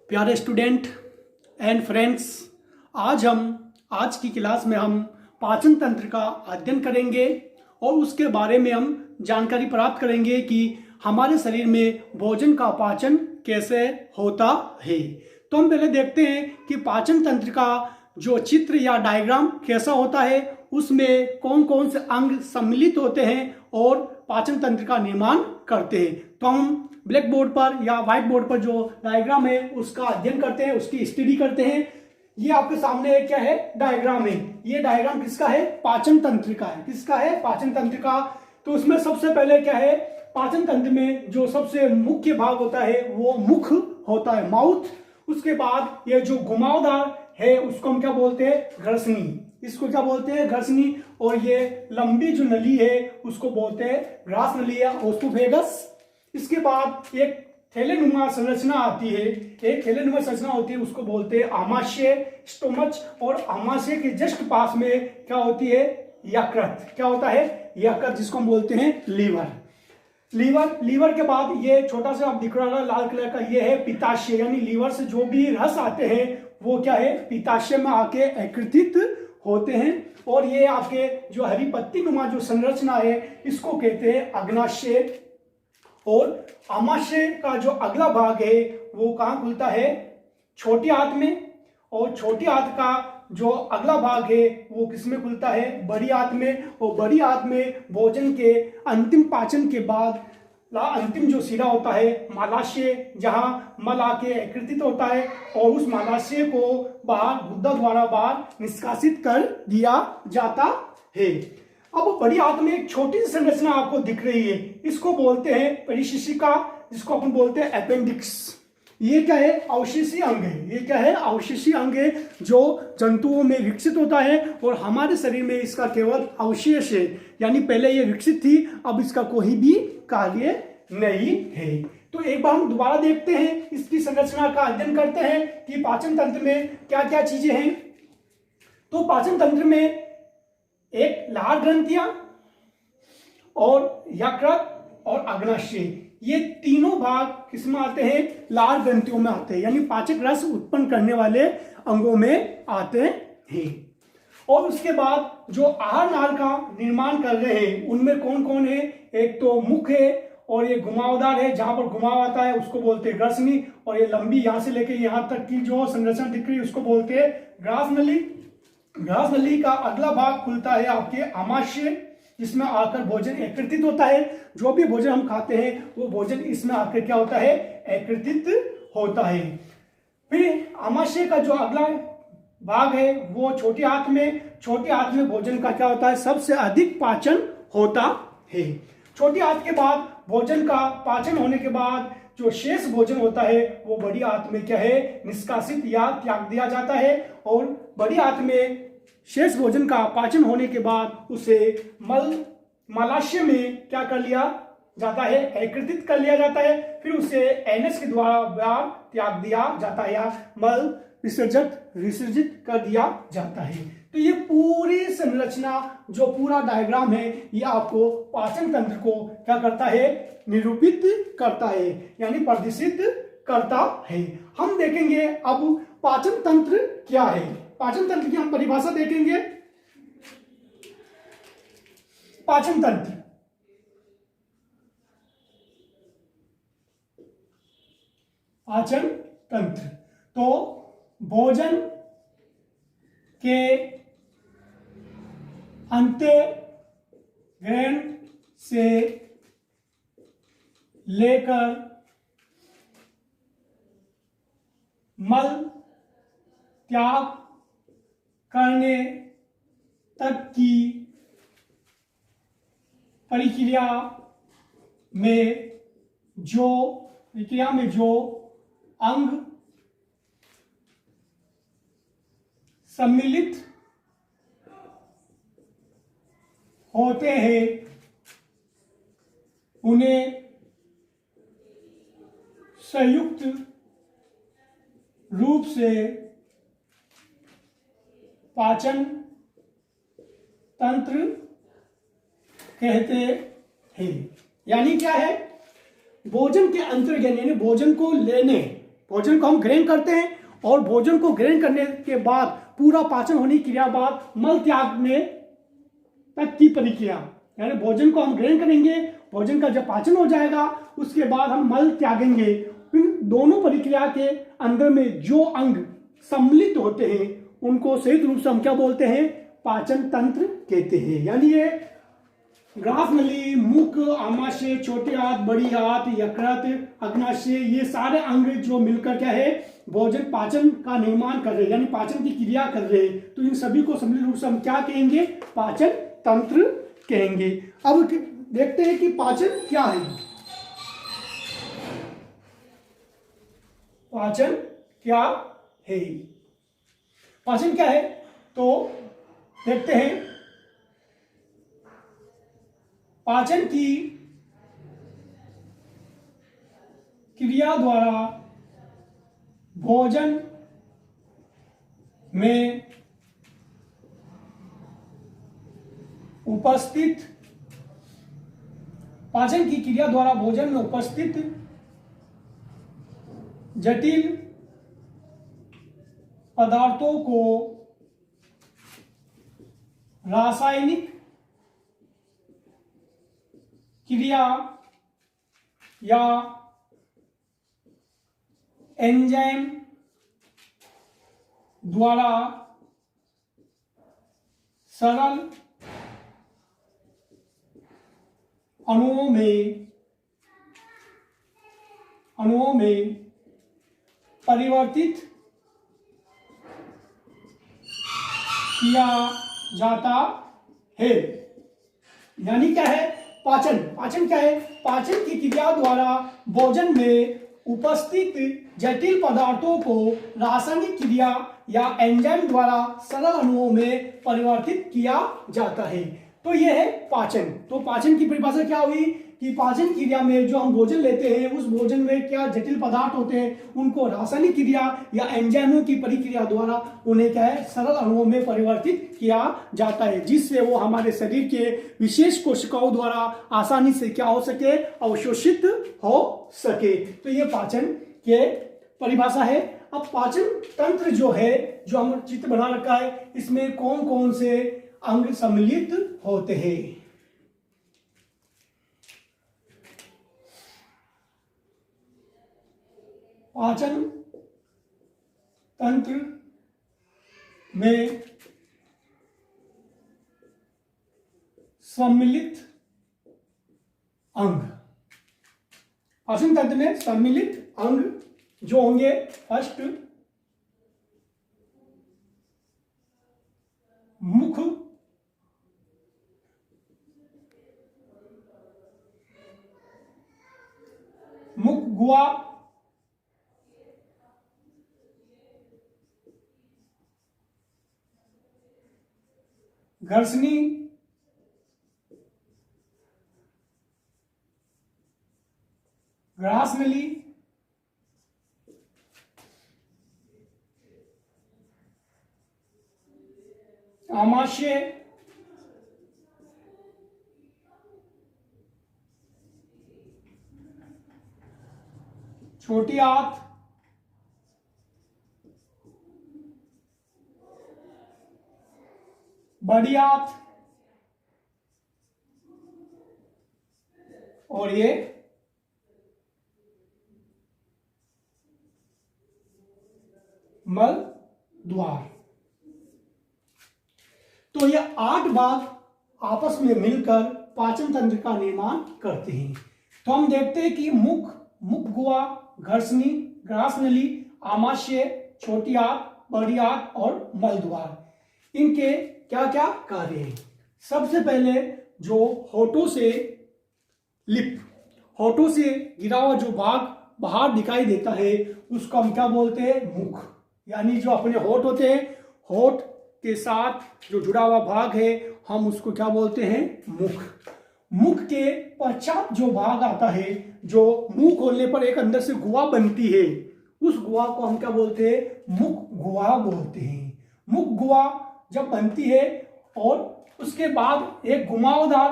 प्यारे student and friends, आज की क्लास में हम पाचन तंत्र का अध्ययन करेंगे और उसके बारे में हम जानकारी प्राप्त करेंगे कि हमारे शरीर में भोजन का पाचन कैसे होता है। तो हम पहले देखते हैं कि पाचन तंत्र का जो चित्र या डायग्राम कैसा होता है, उसमें कौन कौन से अंग सम्मिलित होते हैं और पाचन तंत्र का निर्माण करते हैं। तो हम ब्लैक बोर्ड पर या व्हाइट बोर्ड पर जो डायग्राम है उसका अध्ययन करते हैं, उसकी स्टडी करते हैं। ये आपके सामने क्या है, डायग्राम है। ये डायग्राम किसका है? पाचन तंत्र का है। किसका है? पाचन तंत्र का। तो उसमें सबसे पहले क्या है, पाचन तंत्र में जो सबसे मुख्य भाग होता है वो मुख होता है, माउथ। उसके बाद ये जो घुमावदार है उसको हम क्या बोलते हैं? ग्रसनी। इसको क्या बोलते हैं? ग्रसनी। और ये लंबी जो नली है उसको बोलते हैं ग्रास नली या ओस्टोफेगस। इसके बाद एक थैलेनुमा संरचना आती है, एक थैलेनुमा संरचना होती है, उसको बोलते हैं आमाशय, स्टोमच। और आमाशय के जस्ट पास में क्या होती है? यकृत। क्या होता है? यकृत, जिसको हम बोलते हैं लीवर। लीवर के बाद ये छोटा सा आप दिख रहा है लाल कलर का, ये है पित्ताशय। यानी लीवर से जो भी रस आते हैं वो क्या है? पित्ताशय में आके एकत्रित होते हैं। और ये आपके जो हरी पत्ती नुमा जो संरचना है इसको कहते हैं अग्नाशय। और आमाशय का जो अगला भाग है वो कहाँ खुलता है? छोटी आंत में। और छोटी आंत का जो अगला भाग है वो किसमें खुलता है? बड़ी आंत में। और बड़ी आंत में भोजन के अंतिम पाचन के बाद अंतिम जो सिरा होता है मलाशय, जहां मल आके एकत्रित होता है और उस मलाशय को बाहर गुदा द्वारा बाहर निष्कासित कर दिया जाता है। अब बड़ी आंत में एक छोटी सी संरचना आपको दिख रही है, इसको बोलते हैं परिशिशिका, जिसको अपन बोलते हैं अपेंडिक्स। ये क्या है? अवशेषी अंग है। ये क्या है? अवशेषी अंग है जो जंतुओं में विकसित होता है और हमारे शरीर में इसका केवल अवशेष है। यानी पहले ये विकसित थी, अब इसका कोई भी कार्य नहीं है। तो एक बार हम दोबारा देखते हैं, इसकी संरचना का अध्ययन करते हैं कि पाचन तंत्र में क्या क्या चीजें हैं। तो पाचन तंत्र में एक लार ग्रंथियां और यकृत और अग्नाशय, ये तीनों भाग किसमें आते हैं? लार ग्रंथियों में आते हैं, यानी पाचक रस उत्पन्न करने वाले अंगों में आते हैं। और उसके बाद जो आहार नाल का निर्माण कर रहे हैं उनमें कौन कौन है? एक तो मुख है और ये घुमावदार है, जहां पर घुमाव आता है उसको बोलते हैं ग्रसनी। और ये लंबी यहां से लेके यहां तक की जो संरचना दिख रही है उसको बोलते हैं ग्रास नली। ग्रास नली का अगला भाग खुलता है आपके आमाशय, जिसमें आकर भोजन एकत्रित होता है। जो भी भोजन हम खाते हैं वो भोजन इसमें आकर क्या होता है? एकत्रित होता है। फिर आमाशय का जो अगला भाग है वो छोटी आंत में। छोटी आंत में भोजन का क्या होता है? सबसे अधिक पाचन होता है। छोटी आंत के बाद भोजन का पाचन होने के बाद जो शेष भोजन होता है वो बड़ी आंत में क्या है? निष्कासित या त्याग दिया जाता है। और बड़ी आंत में शेष भोजन का पाचन होने के बाद उसे मलाशय में क्या कर लिया जाता है? एकत्रित कर लिया जाता है। फिर उसे एनएस के द्वारा बाहर त्याग दिया जाता है या मल विसर्जित कर दिया जाता है। तो ये पूरी संरचना, जो पूरा डायग्राम है, ये आपको पाचन तंत्र को क्या करता है? निरूपित करता है, यानी प्रदर्शित करता है। हम देखेंगे अब पाचन तंत्र क्या है। पाचन तंत्र की हम परिभाषा देखेंगे। पाचन तंत्र तो भोजन के अंतःग्रहण से लेकर मल त्याग करने तक की प्रक्रिया में जो अंग सम्मिलित होते हैं उन्हें संयुक्त रूप से पाचन तंत्र कहते हैं। यानी क्या है? भोजन के अंतर्गत यानी भोजन को लेने भोजन को हम ग्रहण करते हैं और भोजन को ग्रहण करने के बाद पूरा पाचन होने की क्रिया बाद मल त्यागने तक की प्रक्रिया, यानी भोजन को हम ग्रहण करेंगे, भोजन का जब पाचन हो जाएगा उसके बाद हम मल त्यागेंगे। इन दोनों प्रक्रिया के अंदर में जो अंग सम्मिलित होते हैं उनको सही रूप से हम क्या बोलते हैं, पाचन तंत्र कहते हैं। यानी ये ग्रास नली, मुख, आमाशय, छोटे हाथ, बड़ी हाथ, यकृत, अग्नाशय, ये सारे अंग जो मिलकर क्या है, भोजन पाचन का निर्माण कर रहे हैं, यानी पाचन की क्रिया कर रहे हैं। तो इन सभी को सम्मिलित रूप से हम क्या कहेंगे, पाचन तंत्र कहेंगे। अब देखते हैं कि पाचन क्या है। पाचन क्या है, पाचन क्या है तो देखते हैं। पाचन की क्रिया द्वारा भोजन में उपस्थित, पाचन की क्रिया द्वारा भोजन में उपस्थित जटिल पदार्थों को रासायनिक क्रिया या एंजाइम द्वारा सरल अणुओं में परिवर्तित किया जाता है। यानी क्या है, पाचन, पाचन क्या है, पाचन की क्रिया द्वारा भोजन में उपस्थित जटिल पदार्थों को रासायनिक क्रिया या एंजाइम द्वारा सरल अणुओं में परिवर्तित किया जाता है। तो यह है पाचन। तो पाचन की परिभाषा क्या हुई कि पाचन क्रिया में जो हम भोजन लेते हैं उस भोजन में क्या जटिल पदार्थ होते हैं उनको रासायनिक क्रिया या एंजाइमों की प्रक्रिया द्वारा उन्हें क्या है, सरल अणुओं में परिवर्तित किया जाता है, जिससे वो हमारे शरीर के विशेष कोशिकाओं द्वारा आसानी से क्या हो सके, अवशोषित हो सके। तो ये पाचन के परिभाषा है। अब पाचन तंत्र जो है, जो हम चित्र बना रखा है, इसमें कौन कौन से अंग सम्मिलित होते हैं। पाचन तंत्र में सम्मिलित अंग, पाचन तंत्र में सम्मिलित अंग जो होंगे, फर्स्ट मुख, मुख गुहा, घर्षणी, ग्रास नली, आमाशय, छोटी आंत, बड़ी आंत और ये मल द्वार। तो ये 8 भाग आपस में मिलकर पाचन तंत्र का निर्माण करते हैं। तो हम देखते हैं कि मुख, मुख गुहा, घर्षणी, ग्रास नली, आमाशय, छोटी आंत, बड़ी आंत और मल द्वार, इनके क्या क्या कार्य हैं। सबसे पहले जो होठों से लिप, होठों से गिरा हुआ जो भाग बाहर दिखाई देता है उसको हम क्या बोलते हैं, मुख। यानी जो अपने होठ होते हैं, होठ के साथ जो जुड़ा हुआ भाग है हम उसको क्या बोलते हैं, मुख। मुख के पश्चात जो भाग आता है, जो मुंह खोलने पर एक अंदर से गुहा बनती है, उस गुहा को हम क्या बोलते हैं, मुख गुहा बोलते हैं। मुख गुहा जब बनती है और उसके बाद एक घुमावदार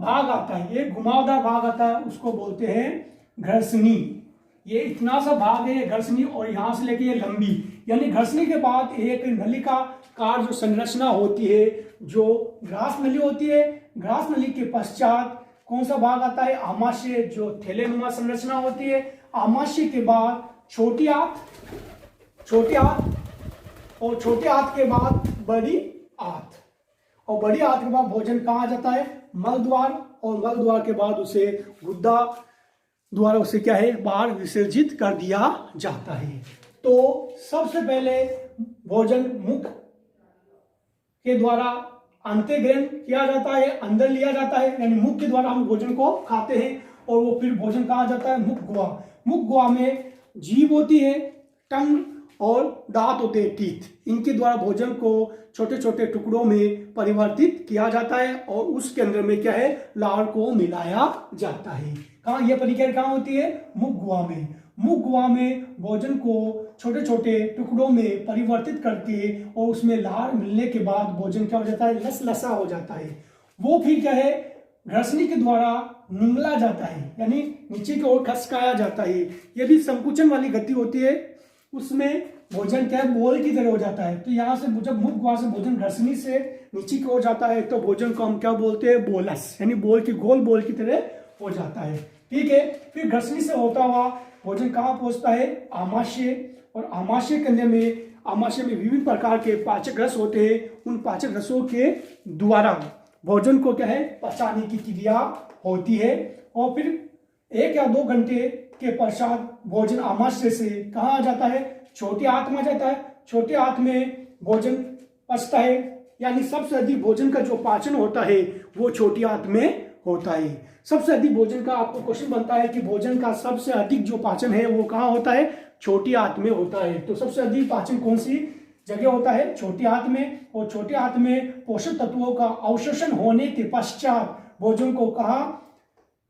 भाग आता है, एक घुमावदार भाग आता है, उसको बोलते हैं घर्षणी। ये इतना सा भाग है घर्षणी, और यहाँ से लेके ये लंबी, यानी घर्षणी के बाद एक नलिकाकार जो संरचना होती है, जो ग्रास नली होती है। ग्रास नली के पश्चात कौन सा भाग आता है? आमाशय, जो थैलेनुमा संरचना होती है। आमाशय के बाद छोटी आंत, और छोटे आंत के बाद बड़ी आंत, और बड़ी आंत के बाद भोजन कहाँ आ जाता है? मल द्वार, और मल द्वार के बाद उसे गुद्दा द्वारा उसे क्या है? बाहर विसर्जित कर दिया जाता है। तो सबसे पहले भोजन मुख के द्वारा अंतःग्रहण किया जाता है, अंदर लिया जाता है, यानी मुख के द्वारा हम भोजन को खाते हैं, और वो फिर भोजन कहाँ जाता है? मुख गुहा। मुख गुहा में जीभ होती है, टंग और दांत होते हैं, टीथ। इनके द्वारा भोजन को छोटे छोटे टुकड़ों में परिवर्तित किया जाता है, और उसके अंदर में क्या है? लार को मिलाया जाता है। कहाँ यह प्रक्रिया कहाँ होती है? मुख गुहा में। मुख गुहा में भोजन को छोटे छोटे टुकड़ों में परिवर्तित करके, और उसमें लार मिलने के बाद भोजन क्या हो जाता है? लसलसा हो जाता है। वो फिर क्या है? घर्षणी के द्वारा निगला जाता है, यानी नीचे की ओर खसकाया जाता है। यदि संकुचन वाली गति होती है, उसमें भोजन क्या है? बोल की तरह हो जाता है। तो यहाँ से जब मुख गुहा से भोजन घर्षणी से नीचे की ओर जाता है, तो भोजन को हम क्या बोलते हैं? बोलस, यानी बोल की गोल बोल की तरह हो जाता है। ठीक है, फिर घर्षणी से होता हुआ भोजन कहाँ पहुंचता है? आमाशय, और आमाशय के अंदर में, आमाशय में विभिन्न प्रकार के पाचक रस होते हैं। उन पाचक रसों के द्वारा भोजन को क्या है? पचाने की क्रिया होती है, और फिर 1 या 2 घंटे के पश्चात भोजन आमाशय से कहाँ आ जाता है? छोटी आंत में जाता है। छोटे आंत में भोजन पचता है, यानी सबसे अधिक भोजन का जो पाचन होता है वो छोटी आंत में होता है। सबसे अधिक भोजन का आपको क्वेश्चन बनता है कि भोजन का सबसे अधिक जो पाचन है वो कहाँ होता है? छोटी आंत में होता है। तो सबसे अधिक पाचन कौन सी जगह होता है? छोटी आंत में। और छोटी आंत में पोषक तत्वों का अवशोषण होने के पश्चात भोजन को कहाँ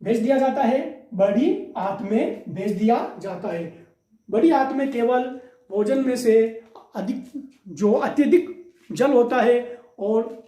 भेज दिया जाता है? बड़ी आंत में भेज दिया जाता है। बड़ी आंत में केवल भोजन में से अत्यधिक जल होता है और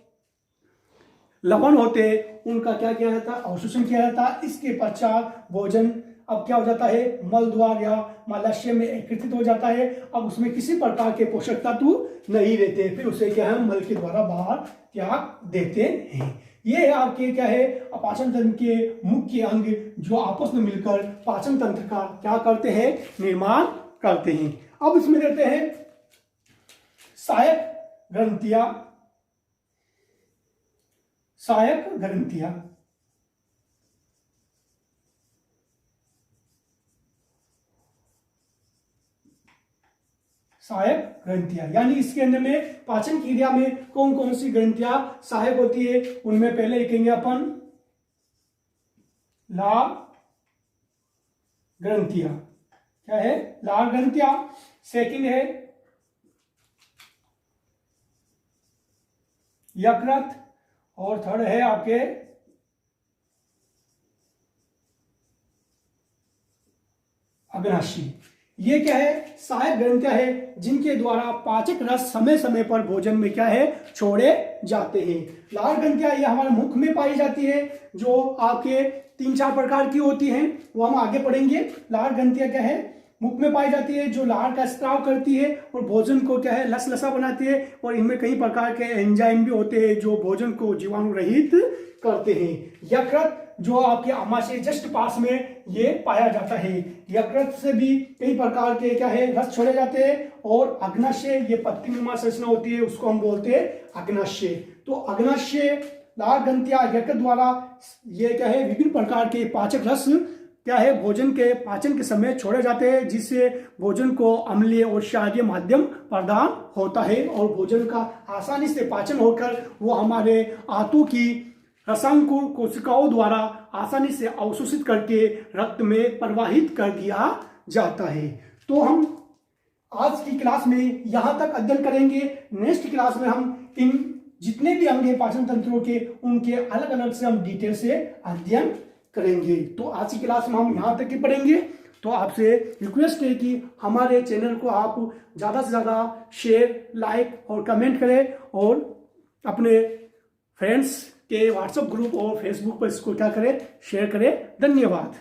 लवण होते हैं, उनका क्या किया जाता है? अवशोषण किया जाता है। इसके पश्चात भोजन अब क्या हो जाता है? मल द्वार या मलाशय में एकत्रित हो जाता है। अब उसमें किसी प्रकार के पोषक तत्व नहीं रहते, फिर उसे क्या है? मल के द्वारा बाहर त्याग देते हैं। ये है आपके क्या है? पाचन तंत्र के मुख्य अंग, जो आपस में मिलकर पाचन तंत्र का क्या करते हैं? निर्माण करते हैं। अब इसमें देते हैं सहायक ग्रंथियां। सहायक ग्रंथियां, सहायक ग्रंथियां, यानी इसके अंदर में पाचन क्रिया में कौन कौन सी ग्रंथियां सहायक होती है? उनमें पहले लिखेंगे अपन लार ग्रंथियां। क्या है? लार ग्रंथियां। सेकंड है यकृत, और थर्ड है आपके अग्नाशय। ये क्या है? सहायक ग्रंथियां है, जिनके द्वारा पाचक रस समय समय पर भोजन में क्या है? छोड़े जाते हैं। लार ग्रंथियां ये हमारे मुख में पाई जाती है, जो आपके 3-4 प्रकार की होती हैं, वो हम आगे पढ़ेंगे। लार ग्रंथियां क्या है? मुख में पाई जाती है, जो लार का स्त्राव करती है और भोजन को क्या है? लसलसा बनाती है। और इनमें कई प्रकार के एंजाइम भी होते हैं जो भोजन को जीवाणु रहित करते हैं। यकृत, जो आपके आमाशय जस्ट पास में ये पाया जाता है। यकृत से भी कई प्रकार के क्या है? रस छोड़े जाते हैं। और अग्नाशय, ये पत्तीनुमा संरचना होती है, उसको हम बोलते हैं अग्नाशय। तो अग्नाशय, लार ग्रंथियां, यकृत द्वारा ये क्या है? विभिन्न प्रकार के पाचक रस क्या है? भोजन के पाचन के समय छोड़े जाते हैं, जिससे भोजन को अम्लीय और क्षारीय माध्यम प्रदान होता है, और भोजन का आसानी से पाचन होकर वो हमारे आंतों की रसांकुर कोशिकाओं द्वारा आसानी से अवशोषित करके रक्त में प्रवाहित कर दिया जाता है। तो हम आज की क्लास में यहाँ तक अध्ययन करेंगे। नेक्स्ट क्लास में हम इन जितने भी अंग हैं पाचन तंत्रों के, उनके अलग अलग से हम डिटेल से अध्ययन करेंगे। तो आज की क्लास में हम यहाँ तक ही पढ़ेंगे। तो आपसे रिक्वेस्ट है कि हमारे चैनल को आप ज़्यादा से ज़्यादा शेयर, लाइक और कमेंट करें, और अपने फ्रेंड्स के व्हाट्सएप ग्रुप और फेसबुक पर इसको क्या करें? शेयर करें। धन्यवाद।